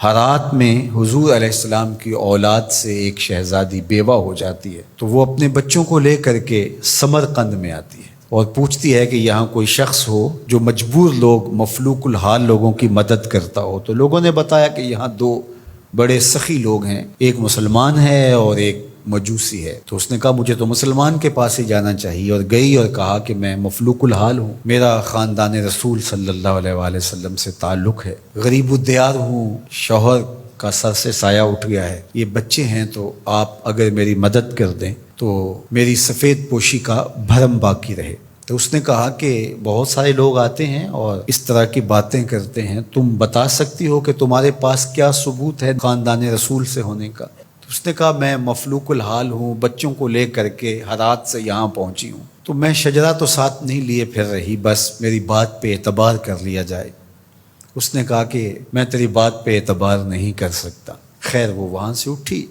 ہرات میں حضور علیہ السلام کی اولاد سے ایک شہزادی بیوہ ہو جاتی ہے، تو وہ اپنے بچوں کو لے کر کے سمرقند میں آتی ہے اور پوچھتی ہے کہ یہاں کوئی شخص ہو جو مجبور لوگ، مفلوق الحال لوگوں کی مدد کرتا ہو۔ تو لوگوں نے بتایا کہ یہاں دو بڑے سخی لوگ ہیں، ایک مسلمان ہے اور ایک مجوسی ہے۔ تو اس نے کہا مجھے تو مسلمان کے پاس ہی جانا چاہیے، اور گئی اور کہا کہ میں مفلوق الحال ہوں، میرا خاندان رسول صلی اللہ علیہ وآلہ وسلم سے تعلق ہے، غریب الدیار ہوں، شوہر کا سر سے سایہ اٹھ گیا ہے، یہ بچے ہیں، تو آپ اگر میری مدد کر دیں تو میری سفید پوشی کا بھرم باقی رہے۔ تو اس نے کہا کہ بہت سارے لوگ آتے ہیں اور اس طرح کی باتیں کرتے ہیں، تم بتا سکتی ہو کہ تمہارے پاس کیا ثبوت ہے خاندان رسول سے ہونے کا؟ تو اس نے کہا میں مفلوق الحال ہوں، بچوں کو لے کر کے ہرات سے یہاں پہنچی ہوں، تو میں شجرہ تو ساتھ نہیں لیے پھر رہی، بس میری بات پہ اعتبار کر لیا جائے۔ اس نے کہا کہ میں تیری بات پہ اعتبار نہیں کر سکتا۔ خیر وہ وہاں سے اٹھی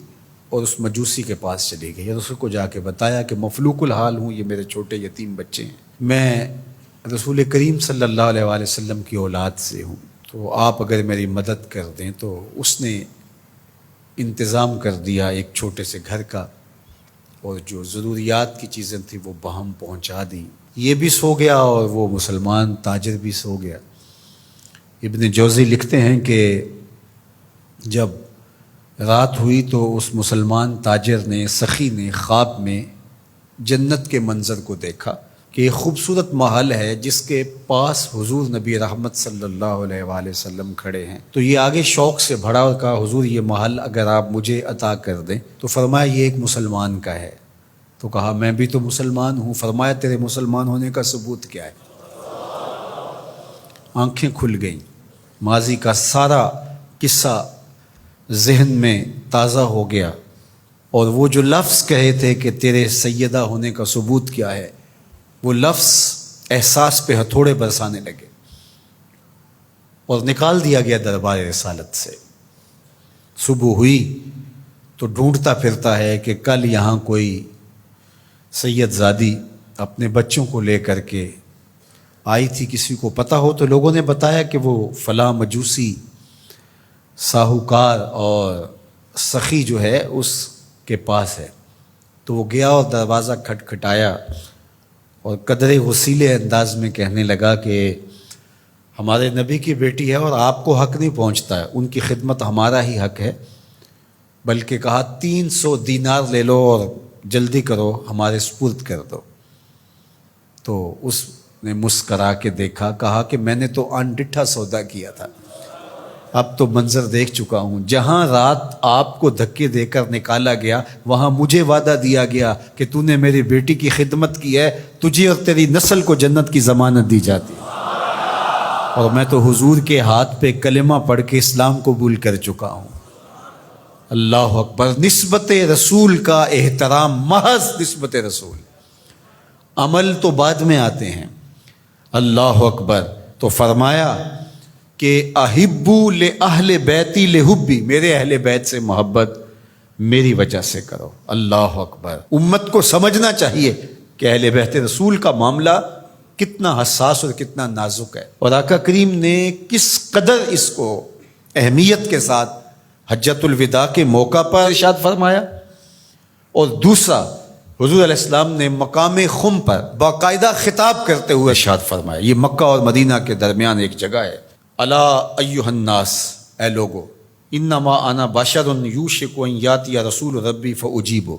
اور اس مجوسی کے پاس چلی گئی اور اس کو جا کے بتایا کہ مفلوق الحال ہوں، یہ میرے چھوٹے یتیم بچے ہیں، میں رسول کریم صلی اللہ علیہ وآلہ وسلم کی اولاد سے ہوں، تو آپ اگر میری مدد کر دیں۔ تو اس نے انتظام کر دیا ایک چھوٹے سے گھر کا، اور جو ضروریات کی چیزیں تھیں وہ باہم پہنچا دی۔ یہ بھی سو گیا اور وہ مسلمان تاجر بھی سو گیا۔ ابن جوزی لکھتے ہیں کہ جب رات ہوئی تو اس مسلمان تاجر نے، سخی نے، خواب میں جنت کے منظر کو دیکھا کہ ایک خوبصورت محل ہے جس کے پاس حضور نبی رحمت صلی اللہ علیہ وآلہ وسلم کھڑے ہیں۔ تو یہ آگے شوق سے بھرا اور کہا حضور یہ محل اگر آپ مجھے عطا کر دیں۔ تو فرمایا یہ ایک مسلمان کا ہے۔ تو کہا میں بھی تو مسلمان ہوں۔ فرمایا تیرے مسلمان ہونے کا ثبوت کیا ہے؟ آنکھیں کھل گئیں، ماضی کا سارا قصہ ذہن میں تازہ ہو گیا، اور وہ جو لفظ کہے تھے کہ تیرے سیدہ ہونے کا ثبوت کیا ہے، وہ لفظ احساس پہ ہتھوڑے برسانے لگے اور نکال دیا گیا دربار رسالت سے۔ صبح ہوئی تو ڈھونڈتا پھرتا ہے کہ کل یہاں کوئی سید زادی اپنے بچوں کو لے کر کے آئی تھی، کسی کو پتہ ہو تو لوگوں نے بتایا کہ وہ فلاں مجوسی ساہوکار اور سخی جو ہے اس کے پاس ہے۔ تو وہ گیا اور دروازہ کھٹکھٹایا اور قدرے غسیلے انداز میں کہنے لگا کہ ہمارے نبی کی بیٹی ہے اور آپ کو حق نہیں پہنچتا ہے، ان کی خدمت ہمارا ہی حق ہے، بلکہ کہا 300 دینار لے لو اور جلدی کرو ہمارے سپرد کر دو۔ تو اس نے مسکرا کے دیکھا، کہا کہ میں نے تو انڈٹھا سودا کیا تھا، اب تو منظر دیکھ چکا ہوں، جہاں رات آپ کو دھکے دے کر نکالا گیا وہاں مجھے وعدہ دیا گیا کہ تو نے میری بیٹی کی خدمت کی ہے، تجھے اور تیری نسل کو جنت کی ضمانت دی جاتی ہے، اور میں تو حضور کے ہاتھ پہ کلمہ پڑھ کے اسلام قبول کر چکا ہوں۔ اللہ اکبر۔ نسبت رسول کا احترام، محض نسبت رسول، عمل تو بعد میں آتے ہیں۔ اللہ اکبر۔ تو فرمایا کہ احبو لأہل بیتی لحبی، میرے اہل بیت سے محبت میری وجہ سے کرو۔ اللہ اکبر۔ امت کو سمجھنا چاہیے کہ اہل بیت رسول کا معاملہ کتنا حساس اور کتنا نازک ہے، اور آقا کریم نے کس قدر اس کو اہمیت کے ساتھ حجۃ الوداع کے موقع پر ارشاد فرمایا۔ اور دوسرا، حضور علیہ السلام نے مقام خم پر باقاعدہ خطاب کرتے ہوئے ارشاد فرمایا، یہ مکہ اور مدینہ کے درمیان ایک جگہ ہے، الا ایھا الناس، اے لوگو، انما انا بشر یوشک ان یاتی رسول ربی فاجیب،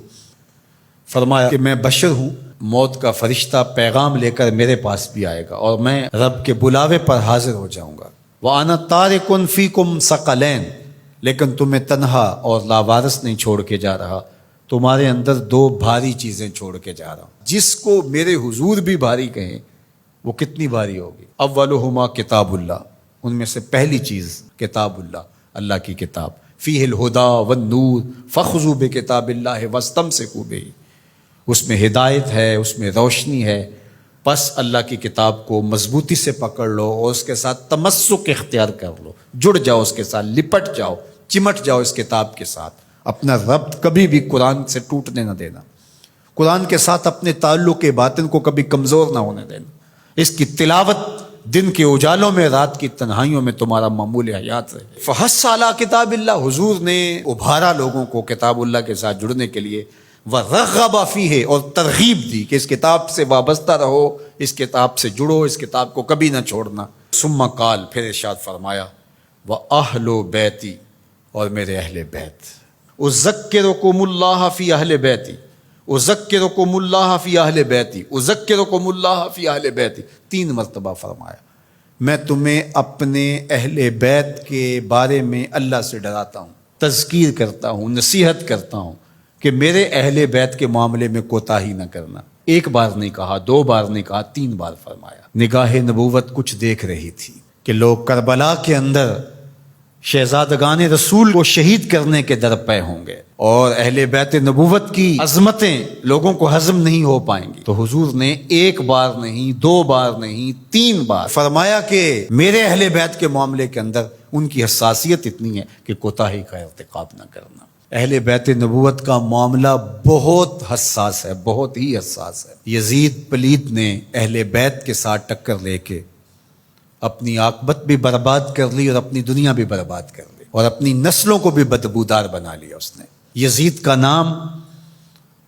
فرمایا کہ میں بشر ہوں، موت کا فرشتہ پیغام لے کر میرے پاس بھی آئے گا اور میں رب کے بلاوے پر حاضر ہو جاؤں گا۔ وانا تارک فیکم ثقلین، لیکن تمہیں تنہا اور لاوارث نہیں چھوڑ کے جا رہا، تمہارے اندر دو بھاری چیزیں چھوڑ کے جا رہا ہوں، جس کو میرے حضور بھی بھاری کہیں وہ کتنی بھاری ہوگی۔ اولہما کتاب اللہ، ان میں سے پہلی چیز کتاب اللہ، اللہ کی کتاب، فیہ الہدی والنور فخذوا بکتاب اللہ واستمسکوا بہ، اس میں ہدایت ہے، اس میں روشنی ہے، پس اللہ کی کتاب کو مضبوطی سے پکڑ لو اور اس کے ساتھ تمسک اختیار کر لو، جڑ جاؤ اس کے ساتھ، لپٹ جاؤ، چمٹ جاؤ اس کتاب کے ساتھ، اپنا ربط کبھی بھی قرآن سے ٹوٹنے نہ دینا، قرآن کے ساتھ اپنے تعلق باطن کو کبھی کمزور نہ ہونے دینا، اس کی تلاوت دن کے اجالوں میں رات کی تنہائیوں میں تمہارا معمول حیات رہے۔ فحث علی کتاب اللہ، حضور نے ابھارا لوگوں کو کتاب اللہ کے ساتھ جڑنے کے لیے، وَرَغَّبَ فِيهِ، اور ترغیب دی کہ اس کتاب سے وابستہ رہو، اس کتاب سے جڑو، اس کتاب کو کبھی نہ چھوڑنا۔ ثم قال، پھر ارشاد فرمایا، وَأَهْلُ بَيْتِي، اور میرے اہل بیت، اذکرکم اللہ فی اہل بیتی، اذکرکم اللہ فی اہل بیتی، اذکرکم اللہ فی اہل بیتی، 3 مرتبہ فرمایا، میں تمہیں اپنے اہل بیت کے بارے میں اللہ سے ڈراتا ہوں، تذکیر کرتا ہوں، نصیحت کرتا ہوں کہ میرے اہل بیت کے معاملے میں کوتاہی نہ کرنا۔ 1 بار نہیں کہا، 2 بار نہیں کہا، 3 بار فرمایا۔ نگاہ نبوت کچھ دیکھ رہی تھی کہ لوگ کربلا کے اندر شہزادگان رسول کو شہید کرنے کے درپے ہوں گے، اور اہل بیت نبوت کی عظمتیں لوگوں کو ہضم نہیں ہو پائیں گی۔ تو حضور نے 1 بار نہیں، 2 بار نہیں، 3 بار فرمایا کہ میرے اہل بیت کے معاملے کے اندر ان کی حساسیت اتنی ہے کہ کوتاہی کا ارتکاب نہ کرنا۔ اہل بیت نبوت کا معاملہ بہت حساس ہے، بہت ہی حساس ہے۔ یزید پلید نے اہل بیت کے ساتھ ٹکر لے کے اپنی عاقبت بھی برباد کر لی اور اپنی دنیا بھی برباد کر لی، اور اپنی نسلوں کو بھی بدبودار بنا لیا اس نے۔ یزید کا نام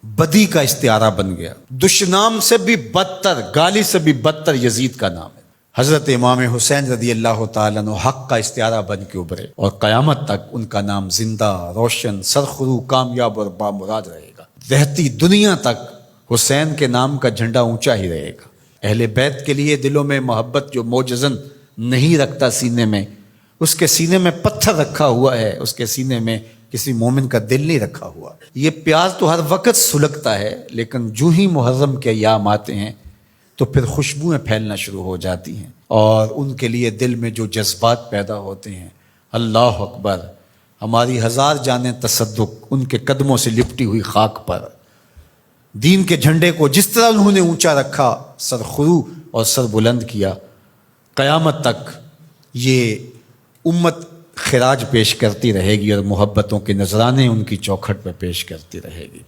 بدی کا استعارہ بن گیا، دشنام سے بھی بدتر، گالی سے بھی بدتر یزید کا نام ہے۔ حضرت امام حسین رضی اللہ تعالیٰ عنہ حق کا استعارہ بن کے ابھرے، اور قیامت تک ان کا نام زندہ، روشن، سرخرو، کامیاب اور بامراد رہے گا۔ رہتی دنیا تک حسین کے نام کا جھنڈا اونچا ہی رہے گا۔ اہل بیت کے لیے دلوں میں محبت جو موجزن نہیں رکھتا سینے میں، اس کے سینے میں پتھر رکھا ہوا ہے، اس کے سینے میں کسی مومن کا دل نہیں رکھا ہوا۔ یہ پیاز تو ہر وقت سلگتا ہے، لیکن جو ہی محرم کے ایام آتے ہیں تو پھر خوشبوئیں پھیلنا شروع ہو جاتی ہیں، اور ان کے لیے دل میں جو جذبات پیدا ہوتے ہیں، اللہ اکبر، ہماری 1000 جانیں تصدق ان کے قدموں سے لپٹی ہوئی خاک پر، دین کے جھنڈے کو جس طرح انہوں نے اونچا رکھا، سرخرو اور سر بلند کیا، قیامت تک یہ امت خراج پیش کرتی رہے گی اور محبتوں کے نذرانے ان کی چوکھٹ پہ پیش کرتی رہے گی۔